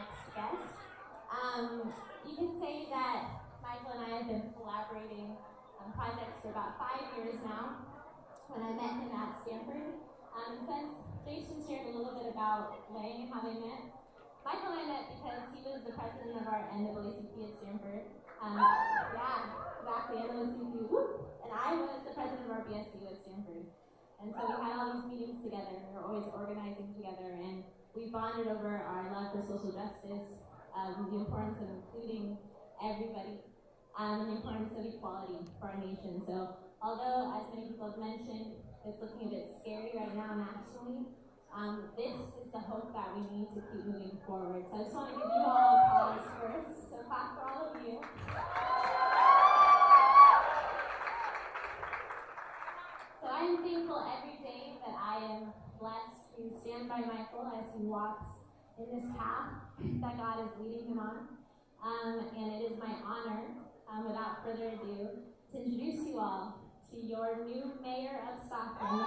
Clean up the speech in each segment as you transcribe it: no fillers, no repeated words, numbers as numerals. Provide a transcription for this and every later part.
next guest. You can say that Michael and I have been collaborating on projects for about 5 years now. When I met him at Stanford, since Jason shared a little bit about Lang and how they met, Michael and I met because he was the president of our NAACP at Stanford. Yeah, exactly, NAACP. And I was the president of our BSU at Stanford. And so we had all these meetings together, and we were always organizing together, and we bonded over our love for social justice, the importance of including everybody, and the importance of equality for our nation. So although, as many people have mentioned, it's looking a bit scary right now nationally, this is the hope that we need to keep moving forward. So I just want to give you all applause first. So clap for all of you. So I'm thankful every day that I am blessed to stand by Michael as he walks in this path that God is leading him on. And it is my honor, without further ado, to introduce you all to your new mayor of Stockton, Mr.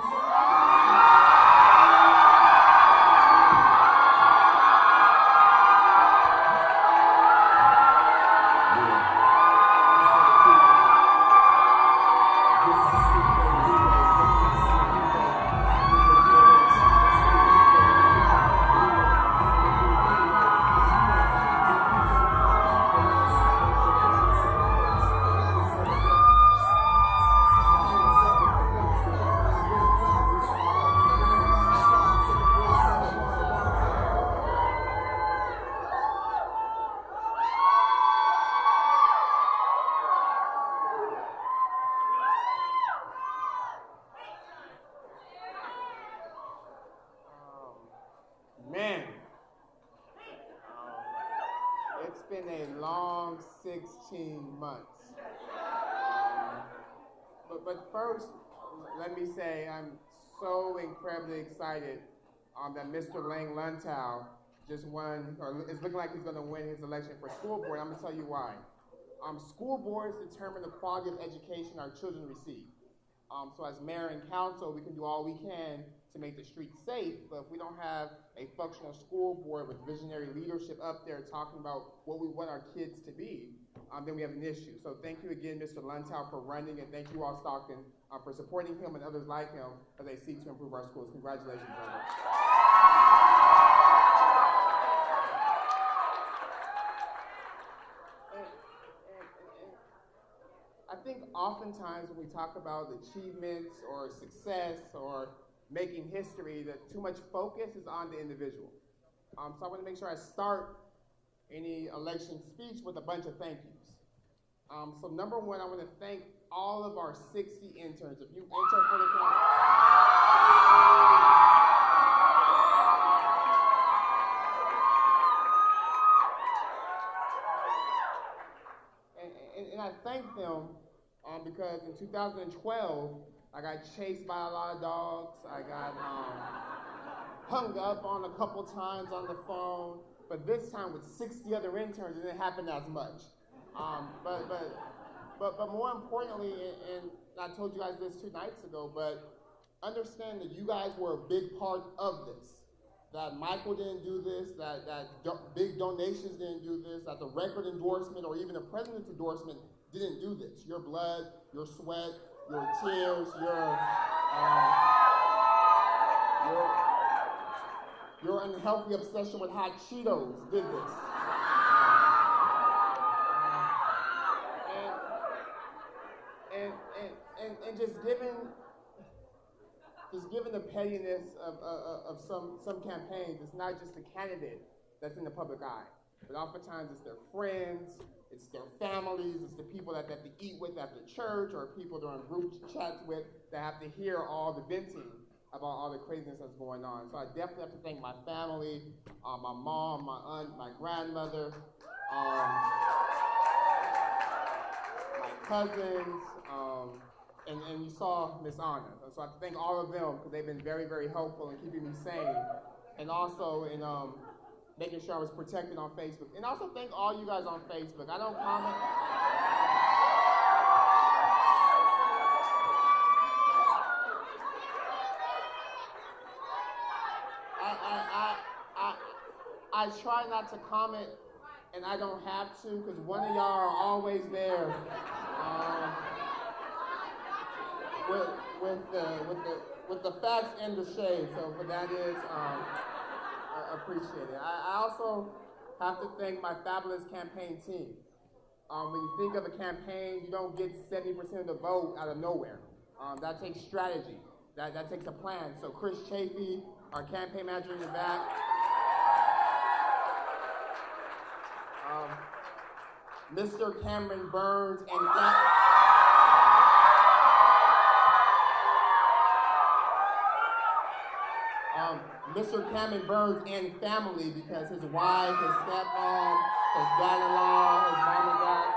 Man, it's been a long 16 months. But first, let me say I'm so incredibly excited that Mr. Lang Luntow just won, or it's looking like he's going to win his election for school board. I'm going to tell you why. School boards determine the quality of education our children receive. So as mayor and council, we can do all we can to make the streets safe, but if we don't have a functional school board with visionary leadership up there talking about what we want our kids to be, then we have an issue. So thank you again, Mr. Luntow, for running, and thank you all, Stockton, for supporting him and others like him as they seek to improve our schools. Congratulations, brother. I think oftentimes when we talk about achievements or success or making history, that too much focus is on the individual. So I want to make sure I start any election speech with a bunch of thank yous. So number one, I want to thank all of our 60 interns. If you enter for the council, and I thank them because in 2012, I got chased by a lot of dogs. I got hung up on a couple times on the phone. But this time with 60 other interns, it didn't happen as much. But more importantly, and I told you guys this 2 nights ago, but understand that you guys were a big part of this. That Michael didn't do this, that big donations didn't do this, that the record endorsement or even the president's endorsement didn't do this. Your blood, your sweat, your tears, your unhealthy obsession with hot Cheetos did this. And just given the pettiness of some campaigns, it's not just the candidate that's in the public eye, but oftentimes it's their friends, it's their families, it's the people that they have to eat with after church, or people they're on group chats with that have to hear all the venting about all the craziness that's going on. So I definitely have to thank my family, my mom, my aunt, my grandmother, my cousins, and you saw Miss Anna. So I have to thank all of them because they've been very, very helpful in keeping me sane, and also in making sure I was protected on Facebook. And also thank all you guys on Facebook. I don't comment. I try not to comment, and I don't have to, because one of y'all are always there with the facts and the shade. So for that is appreciated. I also have to thank my fabulous campaign team. When you think of a campaign, you don't get 70% of the vote out of nowhere. That takes strategy. That takes a plan. So Chris Chafee, our campaign manager in the back. Mr. Cameron Burns and Mr. Cameron Burns and family, because his wife, his stepmom, his dad-in-law, his mom and dad.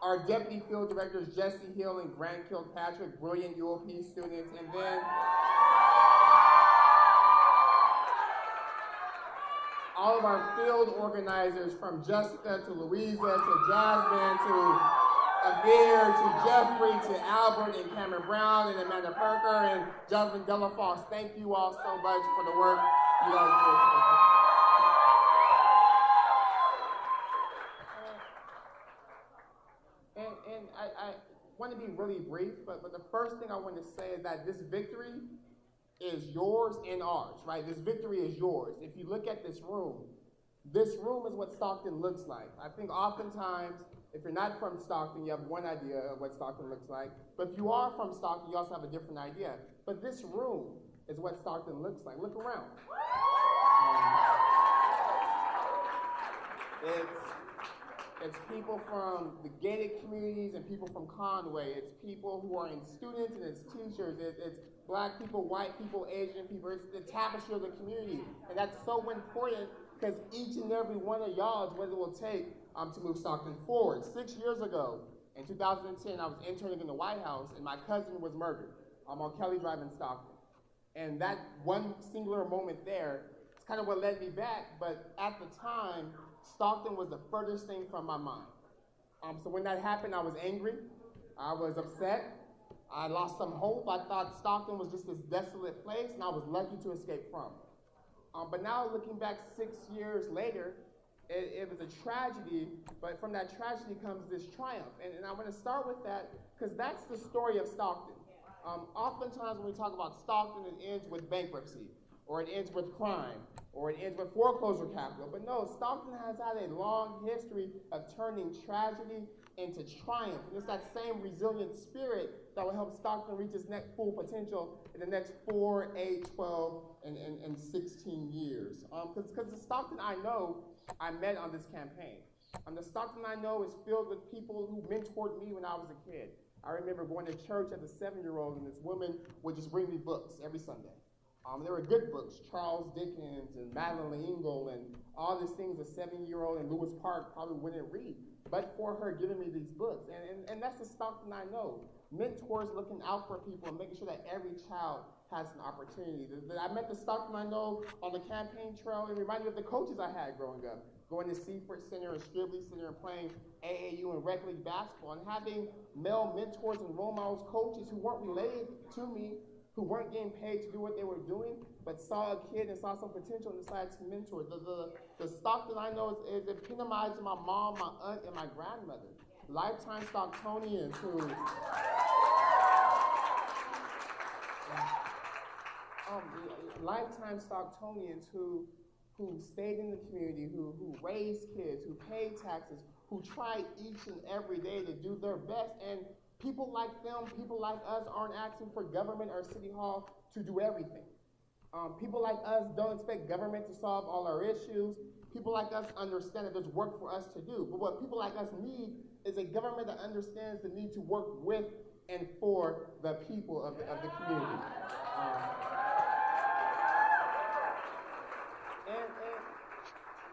Our deputy field directors, Jesse Hill and Grant Kilpatrick, brilliant UOP students, and then all of our field organizers, from Jessica to Louisa to Jasmine to Amir to Jeffrey to Albert and Cameron Brown and Amanda Parker and Jasmine Delafosse. Thank you all so much for the work you guys did. And I want to be really brief, but the first thing I want to say is that this victory is yours and ours, right? This victory is yours. If you look at this room is what Stockton looks like. I think oftentimes, if you're not from Stockton, you have one idea of what Stockton looks like. But if you are from Stockton, you also have a different idea. But this room is what Stockton looks like. Look around. It's people from the gated communities and people from Conway. It's people who are in students and it's teachers. It's black people, white people, Asian people. It's the tapestry of the community. And that's so important because each and every one of y'all is what it will take to move Stockton forward. 6 years ago, in 2010, I was interning in the White House and my cousin was murdered on Kelly Drive in Stockton. And that one singular moment there is kind of what led me back, but at the time, Stockton was the furthest thing from my mind. So when that happened, I was angry, I was upset, I lost some hope. I thought Stockton was just this desolate place, and I was lucky to escape from. But now looking back 6 years later, it was a tragedy, but from that tragedy comes this triumph. And I want to start with that, because that's the story of Stockton. Oftentimes when we talk about Stockton, it ends with bankruptcy, or it ends with crime, or it ends with foreclosure capital. But no, Stockton has had a long history of turning tragedy into triumph. And it's that same resilient spirit that will help Stockton reach its next full potential in the next 4, 8, 12, and 16 years. Because the Stockton I know, I met on this campaign. The Stockton I know is filled with people who mentored me when I was a kid. I remember going to church as a 7-year-old, and this woman would just bring me books every Sunday. There were good books, Charles Dickens and Madeline L'Engle and all these things a 7-year-old in Lewis Park probably wouldn't read, but for her giving me these books. And that's the Stockton I know. Mentors looking out for people and making sure that every child has an opportunity. I met the Stockton I know on the campaign trail. It reminded me of the coaches I had growing up, going to Seaford Center and Stribley Center and playing AAU and rec league basketball, and having male mentors and role models, coaches who weren't related to me, who weren't getting paid to do what they were doing, but saw a kid and saw some potential and decided to mentor. The Stockton I know is epitomized in my mom, my aunt, and my grandmother. Lifetime Stocktonians who lifetime Stocktonians who stayed in the community, who raised kids, who paid taxes, who tried each and every day to do their best. And people like them, people like us aren't asking for government or city hall to do everything. People like us don't expect government to solve all our issues. People like us understand that there's work for us to do. But what people like us need is a government that understands the need to work with and for the people of the community.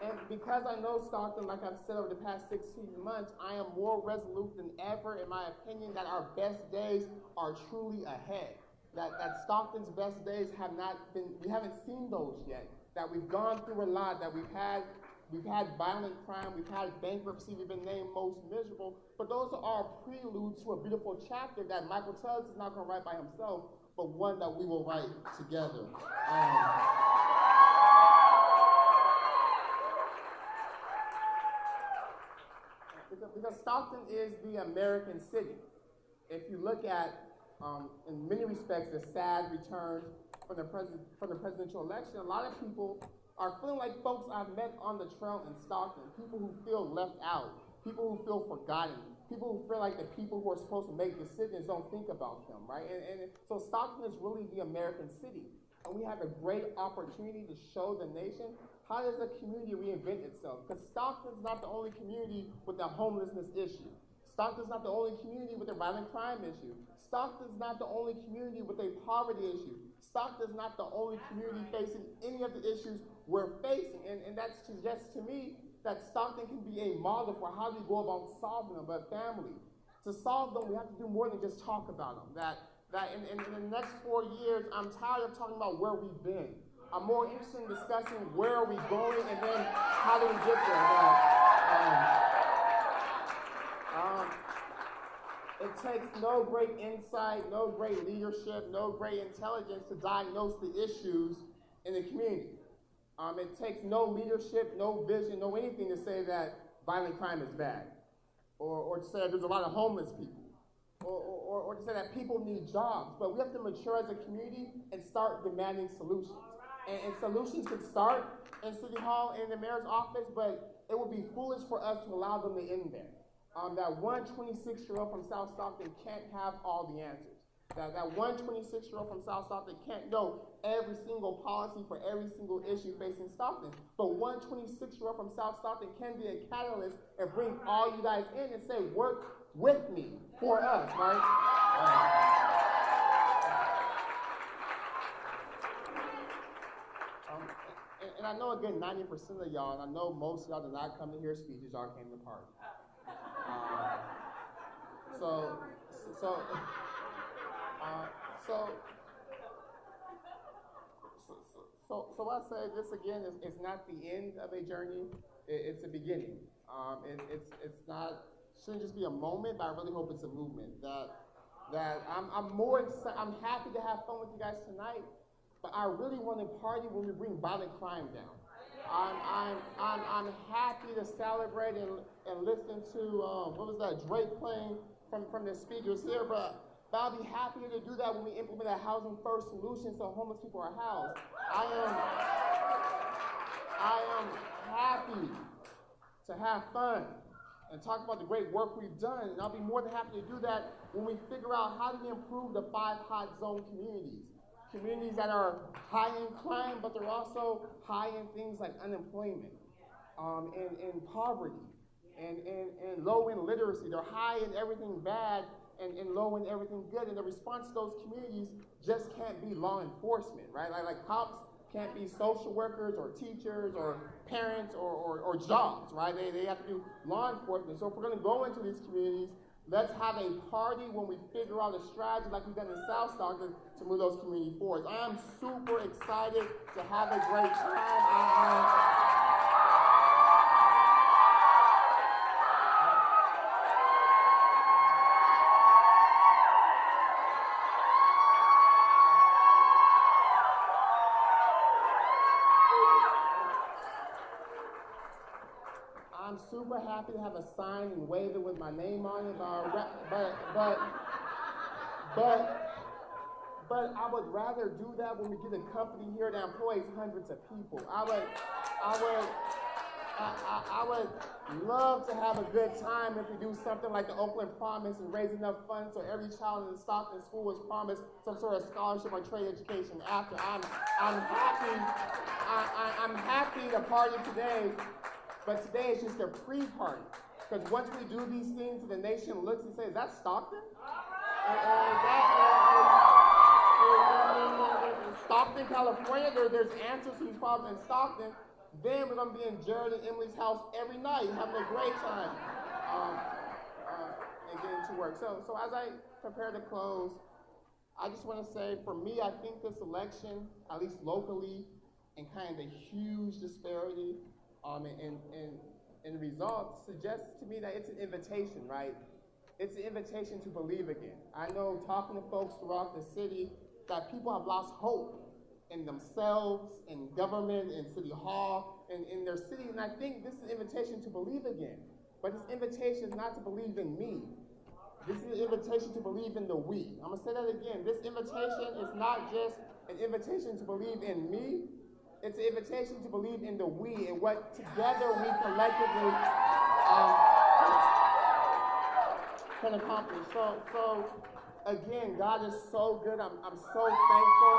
And because I know Stockton, like I've said over the past 16 months, I am more resolute than ever in my opinion that our best days are truly ahead. That Stockton's best days have not been, we haven't seen those yet. That we've gone through a lot, that we've had violent crime, we've had bankruptcy, we've been named most miserable, but those are all preludes to a beautiful chapter that Michael Tubbs is not going to write by himself, but one that we will write together. because Stockton is the American city. If you look at, in many respects, the sad return from the presidential election, a lot of people are feeling like folks I've met on the trail in Stockton, people who feel left out, people who feel forgotten, people who feel like the people who are supposed to make decisions don't think about them, right? And so Stockton is really the American city. And we have a great opportunity to show the nation how does a community reinvent itself? Because Stockton's not the only community with a homelessness issue. Stockton's not the only community with a violent crime issue. Stockton's not the only community with a poverty issue. Stockton's not the only community facing any of the issues we're facing. And that suggests to me that Stockton can be a model for how we go about solving them. But family, to solve them, we have to do more than just talk about them. That in the next 4 years, I'm tired of talking about where we've been. I'm more interested in discussing where are we going and then how do we get there. It takes no great insight, no great leadership, no great intelligence to diagnose the issues in the community. It takes no leadership, no vision, no anything to say that violent crime is bad, or to say there's a lot of homeless people, or to say that people need jobs. But we have to mature as a community and start demanding solutions. And solutions could start in City Hall and the mayor's office, but it would be foolish for us to allow them to end there. That one 26-year-old from South Stockton can't have all the answers. That one 26-year-old from South Stockton can't know every single policy for every single issue facing Stockton. But one 26-year-old from South Stockton can be a catalyst and bring all you guys in and say, work with me for us, right? And I know, again, 90% of y'all, and I know most of y'all did not come to hear speeches, y'all came to party. So I say this again is not the end of a journey, it's a beginning. It's not, shouldn't just be a moment, but I really hope it's a movement. That I'm more excited, I'm happy to have fun with you guys tonight, but I really want to party when we bring violent crime down. I'm happy to celebrate and listen to what was that, Drake playing from the speakers here, but I'll be happier to do that when we implement a housing first solution so homeless people are housed. I am happy to have fun and talk about the great work we've done, and I'll be more than happy to do that when we figure out how do we improve the 5 hot zone communities. Communities that are high in crime, but they're also high in things like unemployment, and poverty, and low in literacy. They're high in everything bad and low in everything good. And the response to those communities just can't be law enforcement, right? Like cops can't be social workers or teachers or parents or jobs, right? They have to do law enforcement. So if we're going to go into these communities, let's have a party when we figure out a strategy like we've done in South Stockton to move those community forward. I am super excited to have a great time. I'm super happy to have a sign and wave it with my name on it, but I would rather do that when we get a company here that employs hundreds of people. I would love to have a good time if we do something like the Oakland Promise and raise enough funds so every child in the Stockton school was promised some sort of scholarship or trade education after. I'm happy to party today. But today is just a pre-party. Because once we do these things, the nation looks and says, is that Stockton? Stockton, California, there's answers to these problems in Stockton. Then we're going to be in Jared and Emily's house every night, having a great time and getting to work. So as I prepare to close, I just want to say, for me, I think this election, at least locally, and kind of the huge disparity and results suggests to me that it's an invitation, right? It's an invitation to believe again. I know talking to folks throughout the city that people have lost hope in themselves, in government, in City Hall, and in their city, and I think this is an invitation to believe again. But this invitation is not to believe in me. This is an invitation to believe in the we. I'm going to say that again. This invitation is not just an invitation to believe in me. It's an invitation to believe in the we and what together we collectively can accomplish. So again, God is so good. I'm so thankful.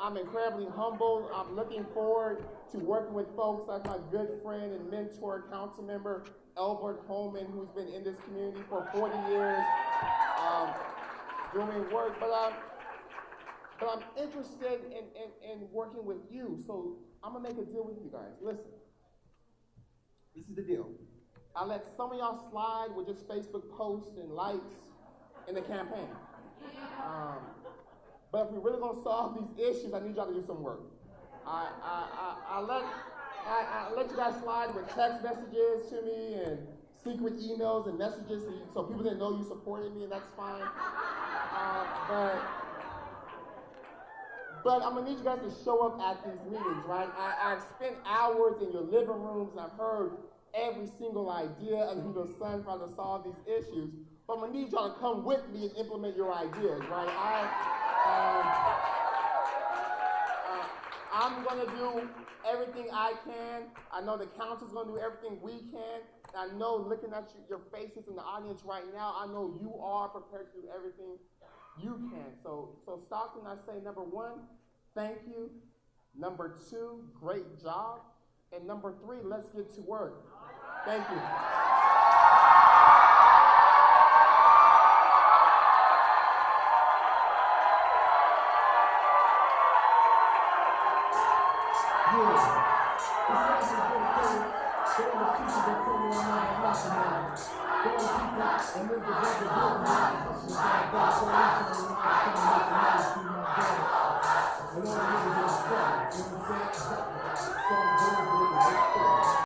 I'm incredibly humbled. I'm looking forward to working with folks like my good friend and mentor, council member Albert Holman, who's been in this community for 40 years, doing work. But I'm interested in working with you. So I'm gonna make a deal with you guys. Listen, this is the deal. I let some of y'all slide with just Facebook posts and likes in the campaign. But if we're really gonna solve these issues, I need y'all to do some work. I let you guys slide with text messages to me and secret emails and messages so people didn't know you supported me, and that's fine. But I'm gonna need you guys to show up at these meetings, right? I've spent hours in your living rooms and I've heard every single idea under the sun trying to solve these issues. But I'm gonna need y'all to come with me and implement your ideas, right? I'm gonna do everything I can. I know the council's gonna do everything we can. I know, looking at your faces in the audience right now, I know you are prepared to do everything you can. So Stockton, I say number 1, thank you. Number 2, great job. And number 3, let's get to work. Thank you.